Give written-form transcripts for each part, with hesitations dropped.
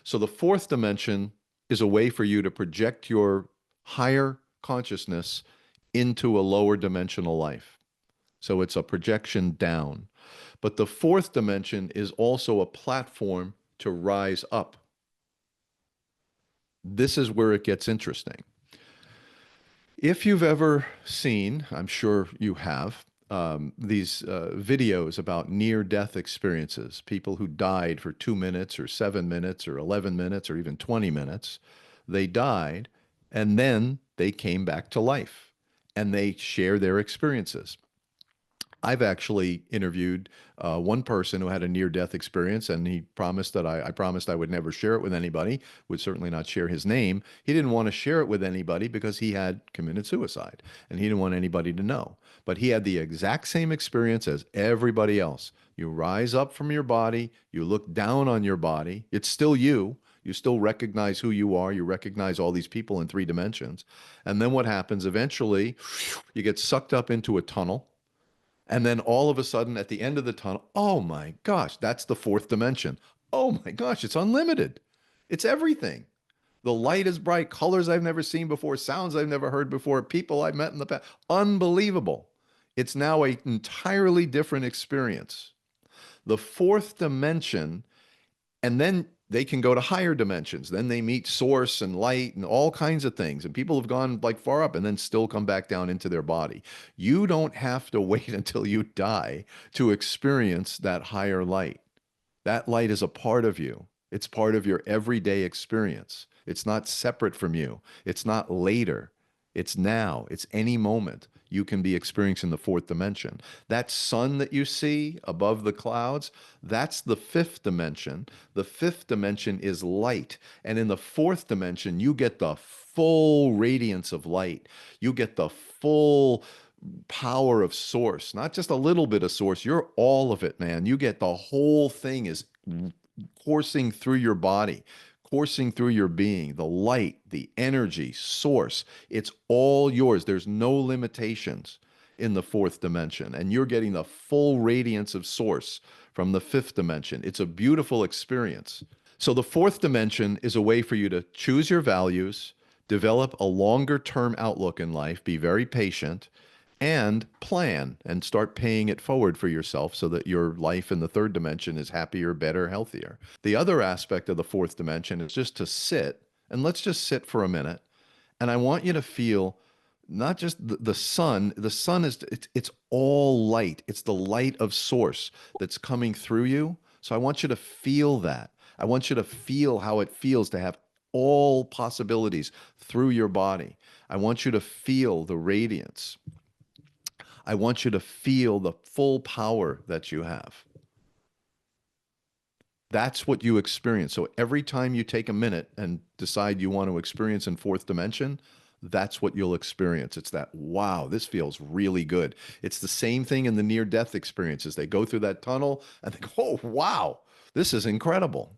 So the fourth dimension is a way for you to project your higher consciousness into a lower dimensional life. So it's a projection down. But the fourth dimension is also a platform to rise up. This is where it gets interesting. If you've ever seen, I'm sure you have, these videos about near-death experiences, people who died for 2 minutes or 7 minutes or 11 minutes or even 20 minutes, they died and then they came back to life and they share their experiences. I've actually interviewed one person who had a near-death experience, and he promised that I promised I would never share it with anybody, would certainly not share his name. He didn't want to share it with anybody because he had committed suicide, and he didn't want anybody to know. But he had the exact same experience as everybody else. You rise up from your body, you look down on your body. It's still you. You still recognize who you are. You recognize all these people in 3 dimensions. And then what happens? Eventually, you get sucked up into a tunnel. And then all of a sudden at the end of the tunnel, oh my gosh, that's the fourth dimension. Oh my gosh, it's unlimited. It's everything. The light is bright, colors I've never seen before, sounds I've never heard before, people I've met in the past. Unbelievable. It's now an entirely different experience. The fourth dimension, and then they can go to higher dimensions. Then they meet source and light and all kinds of things. And people have gone like far up and then still come back down into their body. You don't have to wait until you die to experience that higher light. That light is a part of you. It's part of your everyday experience. It's not separate from you. It's not later. It's now. It's any moment you can be experiencing the fourth dimension. That sun that you see above the clouds, that's the fifth dimension. The fifth dimension is light. And in the fourth dimension, you get the full radiance of light. You get the full power of source, not just a little bit of source. You're all of it, man. You get the whole thing is coursing through your body, coursing through your being, the light, the energy, source. It's all yours. There's no limitations in the fourth dimension. And you're getting the full radiance of source from the fifth dimension. It's a beautiful experience. So the fourth dimension is a way for you to choose your values, develop a longer term outlook in life, be very patient, and plan and start paying it forward for yourself so that your life in the third dimension is happier, better, healthier. The other aspect of the fourth dimension is just to sit, and let's just sit for a minute. And I want you to feel not just the sun. The sun is it's all light. It's the light of source that's coming through you. So I want you to feel that. I want you to feel how it feels to have all possibilities through your body. I want you to feel the radiance. I want you to feel the full power that you have. That's what you experience. So every time you take a minute and decide you want to experience in fourth dimension, that's what you'll experience. It's that, wow, this feels really good. It's the same thing in the near-death experiences. They go through that tunnel and they go, oh, wow, this is incredible.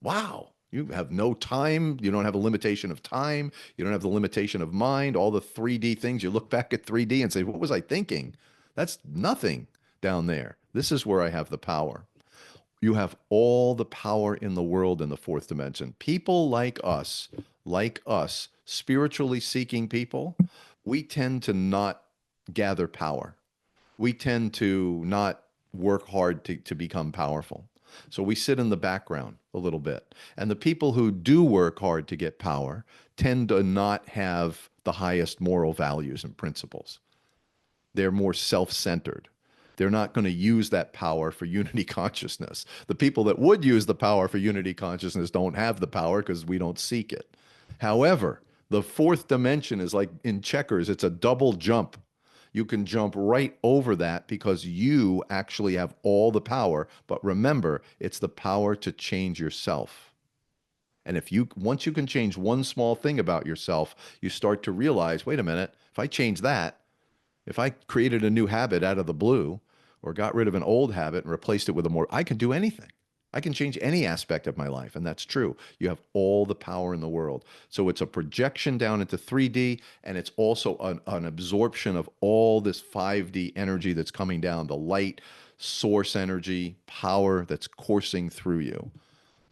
Wow. You have no time. You don't have a limitation of time. You don't have the limitation of mind. All the 3D things. You look back at 3D and say, what was I thinking? That's nothing down there. This is where I have the power. You have all the power in the world in the fourth dimension. People like us, spiritually seeking people, we tend to not gather power. We tend to not work hard to become powerful. So we sit in the background a little bit. And the people who do work hard to get power tend to not have the highest moral values and principles. They're more self-centered. They're not going to use that power for unity consciousness. The people that would use the power for unity consciousness don't have the power because we don't seek it. However, the fourth dimension is like in checkers, it's a double jump. You can jump right over that because you actually have all the power. But remember, it's the power to change yourself. And once you can change one small thing about yourself, you start to realize, wait a minute, if I change that, if I created a new habit out of the blue or got rid of an old habit and replaced it with a more, I can do anything. I can change any aspect of my life, and that's true. You have all the power in the world. So it's a projection down into 3D, and it's also an absorption of all this 5D energy that's coming down, the light, source energy, power that's coursing through you.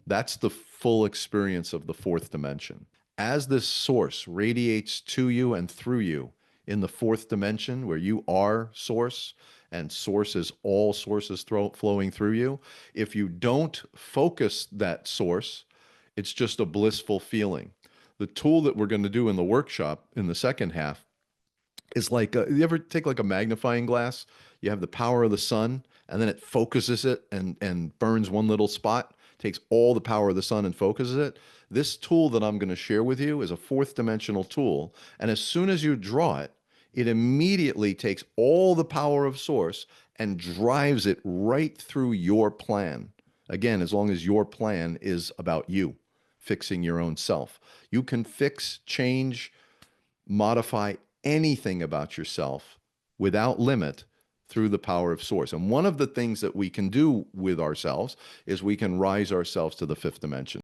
That's the full experience of the fourth dimension. As this source radiates to you and through you in the fourth dimension, where you are source and source is all sources flowing through you, if you don't focus that source, it's just a blissful feeling. The tool that we're going to do in the workshop in the second half is like you ever take like a magnifying glass, you have the power of the sun and then it focuses it and burns one little spot, takes all the power of the sun and focuses it. This tool that I'm going to share with you is a fourth dimensional tool, and as soon as you draw it, it immediately takes all the power of source and drives it right through your plan. Again, as long as your plan is about you fixing your own self, you can fix, change, modify anything about yourself without limit through the power of source. And one of the things that we can do with ourselves is we can rise ourselves to the fifth dimension.